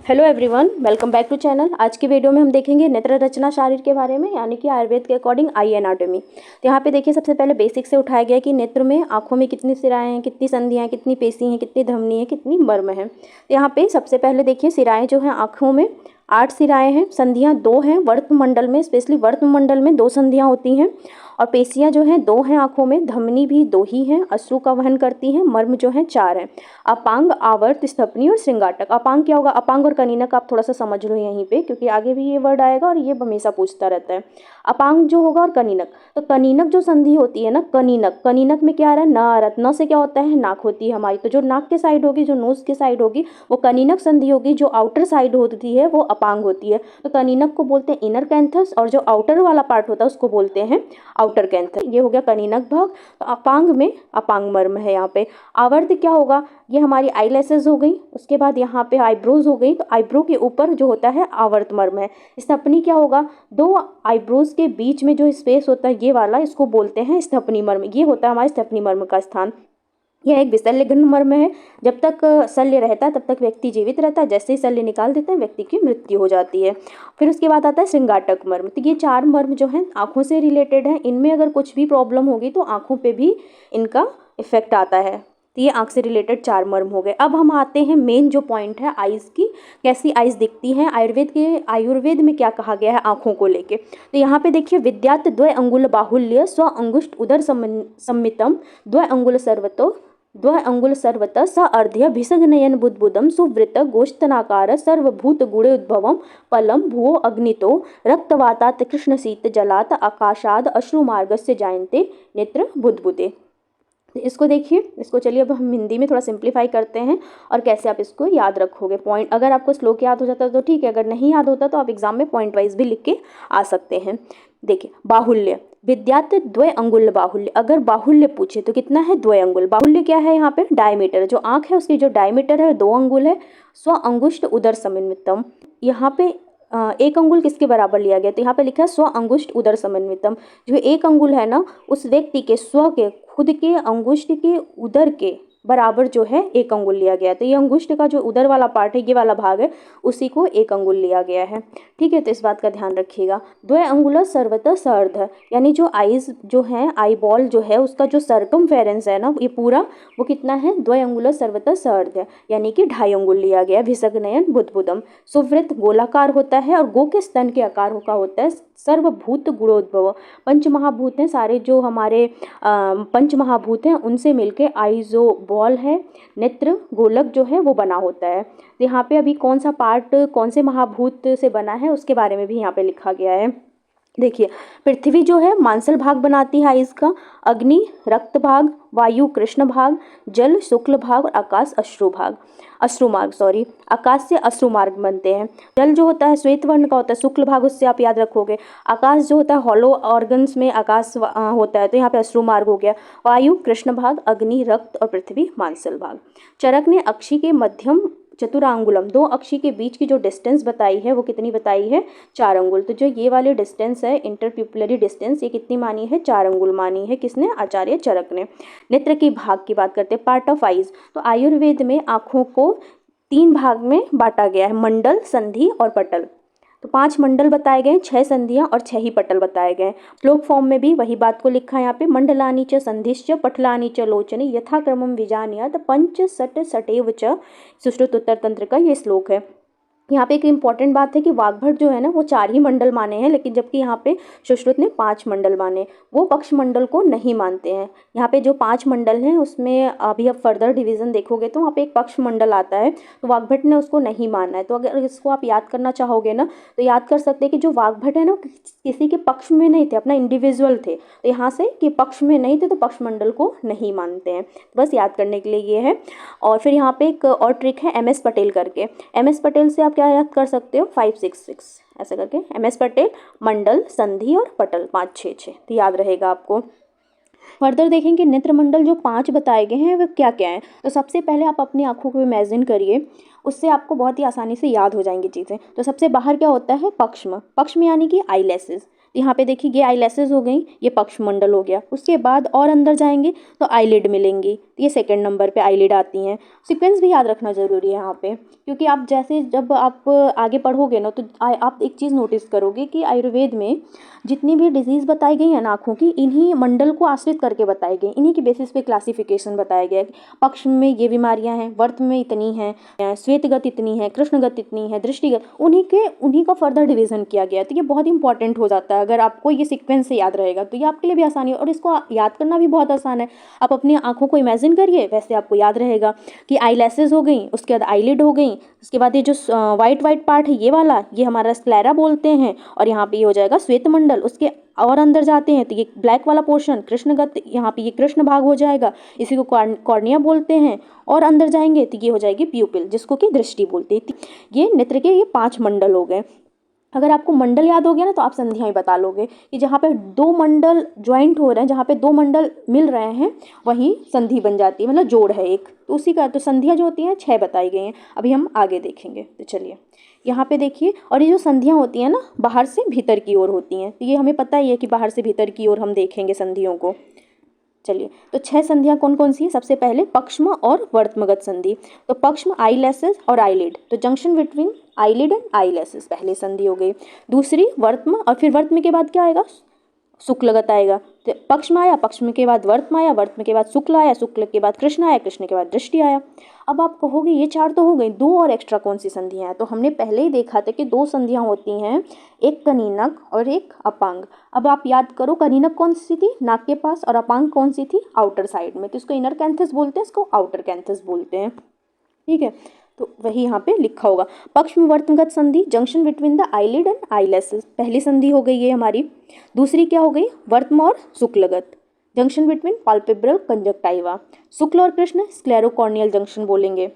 Hello everyone, welcome back to channel. आज की video में हम देखेंगे नेत्र रचना शारीर के बारे में, यानी कि आयुर्वेद के अकॉर्डिंग आई एनाटॉमी। तो यहाँ पे देखिए, सबसे पहले बेसिक से उठाया गया कि नेत्र में, आंखों में कितनी सिराएं हैं, कितनी संधियां हैं, कितनी पेशी हैं, कितनी धमनी है, कितनी मर्म है। तो यहाँ पे सबसे पहले देखिए, सिराएं जो हैं आँखों में 8 सिराएं हैं, संधियाँ 2 हैं। वर्तमंडल में, स्पेशली वर्तमंडल में 2 संधियाँ होती हैं और पेशियाँ जो हैं 2 हैं आँखों में। धमनी भी 2 ही हैं, अश्रु का वहन करती हैं। मर्म जो है 4 हैं। अपांग, आवर्त, स्थपनी और श्रृंगाटक। अपांग क्या होगा? अपांग और कनीनक आप थोड़ा सा समझ लो यहीं पे, क्योंकि आगे भी ये वर्ड आएगा और ये हमेशा पूछता रहता है। अपांग जो होगा और कनीनक, तो कनीनक जो संधि होती है ना, कनीनक, कनीनक में क्या आ रहा है? न आ रहा है। न से क्या होता है? नाक होती है हमारी। तो जो नाक के साइड होगी, जो नोज के साइड होगी, वो कनीनक संधि होगी। जो आउटर साइड होती है वो अपांग होती है। तो कनीनक को बोलते हैं इनर कैंथस, और जो आउटर वाला पार्ट होता है उसको बोलते हैं आउटर कैंथस। ये हो गया कनीनक भाग। तो अपांग में अपांग मर्म है यहाँ पे। आवर्त क्या होगा? ये हमारी आईलैसेस हो गई। उसके बाद यहाँ पे आईब्रोज हो गई, तो आईब्रो के ऊपर जो होता है आवर्त मर्म है। स्थपनी क्या होगा? 2 आईब्रोज के बीच में जो स्पेस होता है ये वाला, इसको बोलते हैं स्थपनी मर्म। ये होता है हमारे स्थपनी मर्म का स्थान। यह एक विशल्य घन मर्म है। जब तक शल्य रहता है तब तक व्यक्ति जीवित रहता है। जैसे ही शल्य निकाल देते हैं व्यक्ति की मृत्यु हो जाती है। फिर उसके बाद आता है श्रृंगाटक मर्म। तो ये 4 मर्म जो हैं आंखों से रिलेटेड हैं। इनमें अगर कुछ भी प्रॉब्लम होगी तो आंखों पे भी इनका इफेक्ट आता है। तो ये आंख से रिलेटेड 4 मर्म हो गए। अब हम आते हैं मेन जो पॉइंट है आइज़ की, कैसी आइज़ दिखती हैं। आयुर्वेद में क्या कहा गया है आंखों को लेके। तो यहाँ पे देखिए, विद्यात द्वय अंगुल बाहुल्य स्व अंगुष्ठ उदर सम्मितम द्वय अंगुल सर्वतो द्वय अंगुल सर्वतः स अर्ध्य भिषग्नयन बुद्बुदम सुवृत गोष्ठनाकार सर्वभूत गुणे उद्भवम पलम भुवो अग्नितो रक्तवातात कृष्णशीत जलात आकाशाद अश्रुमार्गस्य जायन्ते नेत्र बुद्बुदे। इसको देखिए, इसको चलिए अब हम हिंदी में थोड़ा सिंप्लीफाई करते हैं और कैसे आप इसको याद रखोगे। पॉइंट अगर आपको श्लोक याद हो जाता है तो ठीक है, अगर नहीं याद होता तो आप एग्जाम में पॉइंट वाइज भी लिख के आ सकते हैं। देखिए, बाहुल्य, विद्यात द्वय अंगुल बाहुल्य। अगर बाहुल्य पूछे तो कितना है? 2 अंगुल। बाहुल्य क्या है? यहाँ पे डायमीटर, जो आंख है उसकी जो डायमीटर है 2 अंगुल है। स्व अंगुष्ठ उदर समन्वितम, यहाँ पे 1 अंगुल किसके बराबर लिया गया? तो यहाँ पे लिखा है स्व अंगुष्ठ उदर समन्वितम। जो 1 अंगुल है ना, उस व्यक्ति के स्व के, खुद के अंगुष्ठ के उदर के बराबर जो है 1 अंगुल लिया गया है। तो ये अंगुष्ठ का जो उदर वाला पार्ट है, ये वाला भाग है, उसी को 1 अंगुल लिया गया है। ठीक है, तो इस बात का ध्यान रखिएगा। द्वय अंगुल सर्वतः सर्ध, यानी जो आइज जो है, आई बॉल जो है, उसका जो सर्कमफेरेंस है ना, ये पूरा वो कितना है? द्वय अंगुल सर्वतः सर्ध है, यानी कि 2.5 अंगुल लिया गया। भिषग्नयन बुद्बुदम, सुवृत गोलाकार होता है और गो के स्तन के आकार का होता है। सर्वभूत गुणोद्भव, पंचमहाभूत हैं सारे, जो हमारे पंचमहाभूत हैं उनसे मिलके आई जो बॉल है, नेत्र गोलक जो है वो बना होता है। तो यहाँ पे अभी कौन सा पार्ट कौन से महाभूत से बना है उसके बारे में भी यहाँ पे लिखा गया है। देखिए, पृथ्वी जो है मांसल भाग बनाती है आइस का, अग्नि रक्त भाग, वायु कृष्ण भाग, जल शुक्ल भाग और आकाश अश्रुमार्ग सॉरी, आकाश से अश्रुमार्ग बनते हैं। जल जो होता है श्वेत वर्ण का होता है, शुक्ल भाग उससे आप याद रखोगे। आकाश जो होता है हॉलो ऑर्गन्स में आकाश होता है, तो यहाँ पे अश्रुमार्ग हो गया। वायु कृष्ण भाग, अग्नि रक्त और पृथ्वी मांसल भाग। चरक ने अक्षी के मध्यम चतुरांगुलम, 2 अक्षी के बीच की जो डिस्टेंस बताई है वो कितनी बताई है? 4 अंगुल। तो जो ये वाली डिस्टेंस है, इंटरप्यूपिलरी डिस्टेंस, ये कितनी मानी है? 4 अंगुल मानी है। किसने? आचार्य चरक ने। नेत्र के भाग की बात करते हैं, पार्ट ऑफ आइज। तो आयुर्वेद में आँखों को 3 भाग में बांटा गया है, मंडल, संधि और पटल। तो 5 मंडल बताए गए, 6 संधियां और 6 ही पटल बताए गए। श्लोक फॉर्म में भी वही बात को लिखा है यहाँ पे, मंडलानी च संधिश्च पटलानी च लोचने यथाक्रमम विजानीयात पंच सट सटेव च। सुश्रुत उत्तर तंत्र का ये श्लोक है। यहाँ पे एक इम्पॉर्टेंट बात है कि वाग्भट जो है ना वो 4 ही मंडल माने हैं, लेकिन जबकि यहाँ पे सुश्रुत ने 5 मंडल माने। वो पक्ष मंडल को नहीं मानते हैं। यहाँ पे जो 5 मंडल हैं उसमें अभी अब फर्दर डिवीजन देखोगे तो वहाँ पे एक पक्ष मंडल आता है, तो वाग्भट ने उसको नहीं माना है। तो अगर इसको आप याद करना चाहोगे ना तो याद कर सकते हैं कि जो वाग्भट है ना किसी के पक्ष में नहीं थे, अपना इंडिविजुअल थे। तो यहाँ से कि पक्ष में नहीं थे तो पक्ष मंडल को नहीं मानते हैं। बस याद करने के लिए ये है। और फिर यहाँ पे एक और ट्रिक है MS पटेल करके। MS पटेल से आप क्या याद कर सकते हो? 566 ऐसे करके MS पटेल, मंडल, संधि और पटल 5 6 6, तो याद रहेगा आपको। फर्दर देखेंगे नेत्र मंडल जो 5 बताए गए हैं वे क्या क्या हैं। तो सबसे पहले आप अपनी आंखों को इमेजिन करिए, उससे आपको बहुत ही आसानी से याद हो जाएंगी चीज़ें। तो सबसे बाहर क्या होता है? पक्ष्म, पक्ष्म यानी कि आईलैसेस। यहाँ पे देखिए ये आईलैसेस हो गई, ये पक्षमंडल हो गया। उसके बाद और अंदर जाएंगे तो आईलिड मिलेंगी, तो ये सेकंड नंबर पे आईलिड आती हैं। सीक्वेंस भी याद रखना ज़रूरी है यहाँ पे, क्योंकि आप जैसे जब आप आगे पढ़ोगे ना तो आप एक चीज़ नोटिस करोगे कि आयुर्वेद में जितनी भी डिजीज़ बताई गई है ना आँखों की, इन्हीं मंडल को आश्रित करके बताई गई, इन्हीं की बेसिस पे क्लासिफिकेशन बताया गया है। पक्ष में ये बीमारियां हैं, वर्त में इतनी हैं, श्वेतगत इतनी है, कृष्णगत इतनी है, दृष्टिगत, उन्हीं का फर्दर डिवीजन किया गया है। तो ये बहुत इंपॉर्टेंट हो जाता है, अगर आपको ये सीक्वेंस से याद रहेगा तो ये आपके लिए भी आसानी है, और इसको याद करना भी बहुत आसान है। आप अपनी आँखों को इमेजिन करिए, वैसे आपको याद रहेगा कि आई लैसेज हो गई, उसके बाद आईलिड हो गई, उसके बाद ये जो वाइट वाइट पार्ट है ये वाला, ये हमारा स्क्लेरा बोलते हैं, और यहाँ पे ये हो जाएगा श्वेत मंडल। उसके और अंदर जाते हैं तो ये ब्लैक वाला पोर्शन कृष्णगत, यहाँ पे ये कृष्ण भाग हो जाएगा, इसी को कॉर्निया बोलते हैं। और अंदर जाएंगे तो ये हो जाएगी प्यूपिल, जिसको कि दृष्टि बोलते हैं। ये नेत्र के ये 5 मंडल हो गए। अगर आपको मंडल याद हो गया ना तो आप संधियाँ ही बता लोगे कि जहाँ पे 2 मंडल ज्वाइंट हो रहे हैं, जहाँ पे 2 मंडल मिल रहे हैं वहीं संधि बन जाती है, मतलब जोड़ है एक, तो उसी का तो संधियाँ जो होती हैं 6 बताई गई हैं। अभी हम आगे देखेंगे। तो चलिए यहाँ पे देखिए, और ये जो संधियाँ होती हैं ना बाहर से भीतर की ओर होती हैं, तो ये हमें पता ही है कि बाहर से भीतर की ओर हम देखेंगे संधियों को। चलिए तो 6 संधियाँ कौन कौन सी है। सबसे पहले पक्ष्म और वर्त्मगत संधि। तो पक्ष्म आईलैसेस और आईलिड, तो junction between eyelid and eyelashes पहली संधि हो गई। दूसरी वर्त्म, और फिर वर्त्म के बाद क्या आएगा, शुक्लगत आएगा। तो पक्ष में आया, पक्ष में के बाद वर्त्म आया, वर्त्म के बाद शुक्ल आया, शुक्ल के बाद कृष्ण आया, कृष्ण के बाद दृष्टि आया। अब आप कहोगे ये 4 तो हो गई, 2 और एक्स्ट्रा कौन सी संधियाँ हैं। तो हमने पहले ही देखा था कि 2 संधियाँ होती हैं, एक कनीनक और एक अपांग। अब आप याद करो, कनीनक कौन सी थी, नाक के पास, और अपांग कौन सी थी, आउटर साइड में। तो इसको इनर कैंथस बोलते हैं, इसको आउटर कैंथस बोलते हैं, ठीक है। तो वही यहाँ पे लिखा होगा। पक्ष में वर्त्मगत संधि, junction between the eyelid and eyelashes, पहली संधि हो गई ये हमारी। दूसरी क्या हो गई, वर्त्म और शुक्लगत, जंक्शन बिटवीन पाल्पेब्रल कंजक्टाइवा। शुक्ल और कृष्ण स्क्लेरोकॉर्नियल जंक्शन बोलेंगे,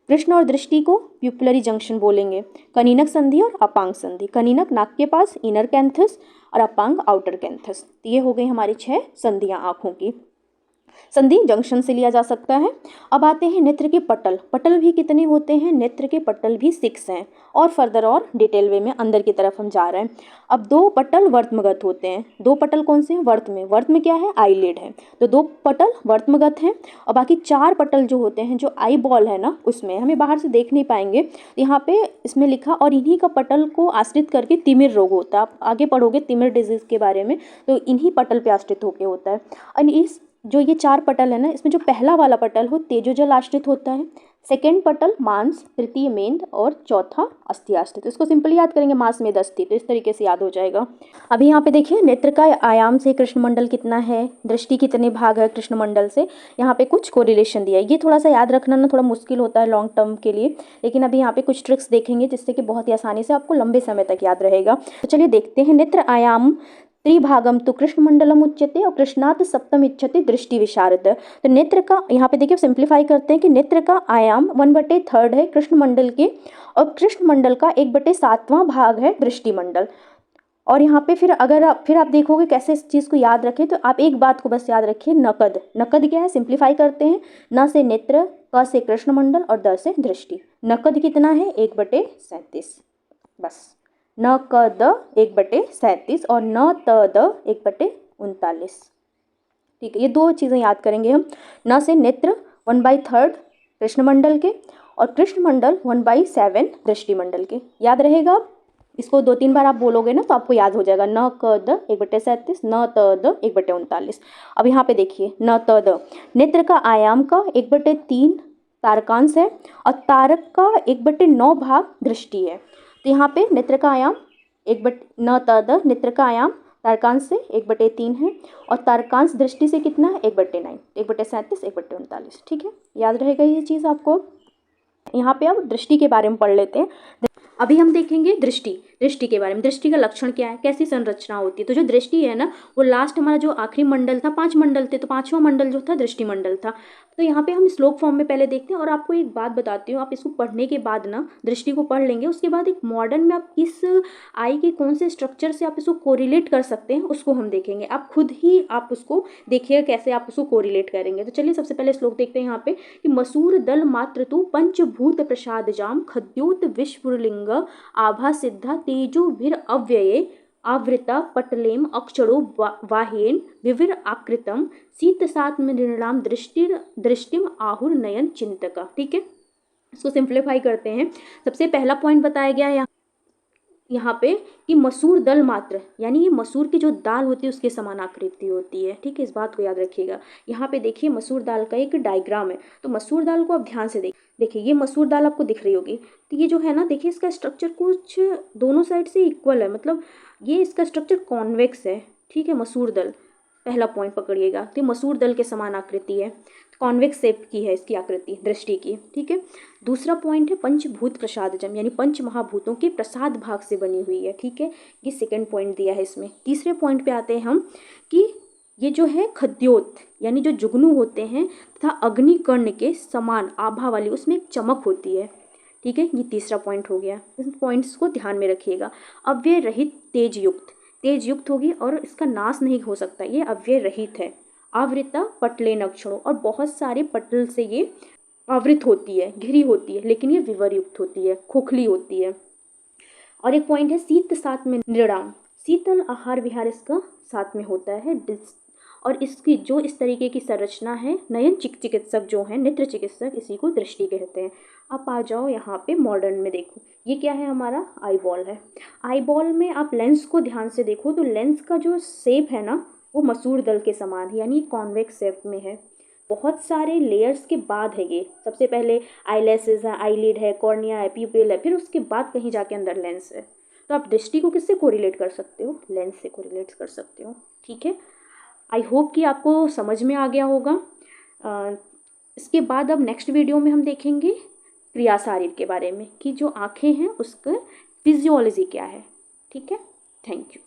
कृष्ण और दृष्टि को प्यूपिलरी जंक्शन बोलेंगे। कनीनक संधि और अपांग संधि, कनीनक नाक के पास इनर कैंथस और अपांग आउटर कैंथस। ये हो गई हमारी 6 संधियाँ आँखों की। संधि जंक्शन से लिया जा सकता है। अब आते हैं नेत्र के पटल। पटल भी कितने होते हैं, नेत्र के पटल भी 6 हैं, और फर्दर और डिटेल वे में अंदर की तरफ हम जा रहे हैं। अब 2 पटल वर्त्मगत होते हैं। 2 पटल कौन से हैं, वर्त में, वर्त में क्या है, आईलिड है, तो 2 पटल वर्त्मगत हैं। और बाकी 4 पटल जो होते हैं, जो आई बॉल है ना, उसमें हमें बाहर से देख नहीं पाएंगे, यहाँ पे इसमें लिखा, और इन्हीं का पटल को आश्रित करके तिमिर रोग होता है। आप आगे पढ़ोगे तिमिर डिजीज के बारे में, तो इन्हीं पटल पे आश्रित होकर होता है। और इस जो ये 4 पटल है ना, इसमें जो पहला वाला पटल हो तेजोजल आश्रित होता है, सेकेंड पटल मांस, तृतीय मेद, और चौथा अस्थि आश्रित। इसको सिंपली याद करेंगे, मांस मेद अस्थि, तो इस तरीके से याद हो जाएगा। अभी यहाँ पे देखिए नेत्र का आयाम से कृष्णमंडल कितना है, दृष्टि कितने भाग है कृष्णमंडल से, यहाँ पे कुछ कोरिलेशन दिया है। ये थोड़ा सा याद रखना ना थोड़ा मुश्किल होता है लॉन्ग टर्म के लिए, लेकिन अभी यहाँ पे कुछ ट्रिक्स देखेंगे जिससे कि बहुत ही आसानी से आपको लंबे समय तक याद रहेगा। तो चलिए देखते हैं। नेत्र आयाम त्रिभागम तो कृष्णमंडलम उच्यते और कृष्णात सप्तम इच्छते दृष्टि विशारद। तो नेत्र का यहाँ पे देखिए सिंप्लीफाई करते हैं कि नेत्र का आयाम 1/3 है कृष्णमंडल के, और कृष्णमंडल का 1/7वां भाग है दृष्टिमंडल। और यहाँ पे फिर अगर आप देखोगे कैसे इस चीज़ को याद रखें, तो आप एक बात को बस याद रखिए, नकद। नकद क्या है, सिंप्लीफाई करते हैं, न से नेत्र, क से कृष्णमंडल और द से दृष्टि। नकद कितना है, 1/37, बस। न क द 1/37 और न त द 1/39, ठीक है। ये 2 चीज़ें याद करेंगे हम। न से नेत्र 1/3 कृष्णमंडल के, और कृष्णमंडल 1/7 दृष्टिमंडल के। याद रहेगा, इसको 2-3 बार आप बोलोगे ना तो आपको याद हो जाएगा। न क द 1/37, न त द 1/39। अब यहाँ पे देखिए न त द, नेत्र का आयाम का 1/3 तारकांश है, और तारक का 1/9 भाग दृष्टि है। तो यहाँ पे नेत्र का आयाम न त द, नेत्र का आयाम तारकांश से 1/3 है, और तारकांश दृष्टि से कितना है, 1/9, 1/37, 1/39, ठीक है। याद रहेगा ये चीज़ आपको। यहाँ पे अब दृष्टि के बारे में पढ़ लेते हैं। अभी हम देखेंगे दृष्टि के बारे में। दृष्टि का लक्षण क्या है, कैसी संरचना होती है। तो जो दृष्टि है ना, वो लास्ट हमारा जो आखिरी मंडल था, 5 मंडल थे, तो 5वां मंडल जो था दृष्टि मंडल था। तो यहाँ पे हम श्लोक फॉर्म में पहले देखते हैं, और आपको एक बात बताती हूँ, आप इसको पढ़ने के बाद ना दृष्टि को पढ़ लेंगे, उसके बाद एक मॉडर्न में आप किस आई के कौन से स्ट्रक्चर से आप इसको कोरिलेट कर सकते हैं उसको हम देखेंगे। आप खुद ही आप उसको देखिएगा कैसे आप उसको कोरिलेट करेंगे। तो चलिए सबसे पहले श्लोक देखते हैं यहाँ पे कि मसूर दल मात्र तु पंचभूत प्रसाद जाम खद्योत विश्वलिंग आभा सिद्धा तेजो भीर अव्यये आवृता पटलेम अक्षरो वाहेन विविर आकृतम शीतसात मृणाम दृष्टिम आहुर नयन चिंतका। ठीक है, इसको सिंप्लीफाई करते हैं। सबसे पहला पॉइंट बताया गया है यहाँ पे कि मसूर दल मात्र, यानी ये मसूर की जो दाल होती है उसके समान आकृति होती है। ठीक है, इस बात को याद रखिएगा। यहाँ पे देखिए मसूर दाल का एक डायग्राम है, तो मसूर दाल को आप ध्यान से देखिए, ये मसूर दाल आपको दिख रही होगी। तो ये जो है ना, देखिए इसका स्ट्रक्चर कुछ दोनों साइड से इक्वल है, मतलब ये इसका स्ट्रक्चर कॉन्वेक्स है। ठीक है, मसूर दल पहला पॉइंट पकड़िएगा, तो मसूर दल के समान आकृति है, कॉन्वेक्स शेप की है इसकी आकृति दृष्टि की। ठीक है, दूसरा पॉइंट है पंचभूत प्रसादजम, यानी पंच महाभूतों के प्रसाद भाग से बनी हुई है। ठीक है, ये सेकंड पॉइंट दिया है इसमें। तीसरे पॉइंट पे आते हैं हम कि ये जो है खद्योत, यानी जो जुगनू होते हैं तथा अग्निकर्ण के समान आभा वाली, उसमें एक चमक होती है। ठीक है, ये तीसरा पॉइंट हो गया। इन पॉइंट्स को ध्यान में रखिएगा। अव्यय रहित तेज युक्त होगी और इसका नाश नहीं हो सकता, ये अव्यय रहित है। आवृता पटलेन अक्षरों, और बहुत सारे पटल से ये आवृत होती है, घिरी होती है, लेकिन ये विवर युक्त होती है, खोखली होती है। और एक पॉइंट है शीत सात में नृणाम, शीतल आहार विहार इसका साथ में होता है। और इसकी जो इस तरीके की संरचना है, नयन चिकित्सक जो है, नेत्र चिकित्सक, इसी को दृष्टि कहते हैं। आप आ जाओ यहाँ पे मॉडर्न में, देखो ये क्या है, हमारा आई बॉल है। आई बॉल में आप लेंस को ध्यान से देखो तो लेंस का जो शेप है ना, वो मसूर दल के समान है, यानी कॉन्वेक्स शेप में है। बहुत सारे लेयर्स के बाद है ये। सबसे पहले आईलैसेस है, आईलिड है, कॉर्निया है, प्यूपिल है, फिर उसके बाद कहीं जाके अंदर लेंस है। तो आप दृष्टि को किससे कोरिलेट कर सकते हो? लेंस से कोरिलेट कर सकते हो। ठीक है, आई होप कि आपको समझ में आ गया होगा। इसके बाद अब नेक्स्ट वीडियो में हम देखेंगे क्रिया शारीर के बारे में, कि जो आँखें हैं उसका फिजियोलॉजी क्या है। ठीक है, थैंक यू।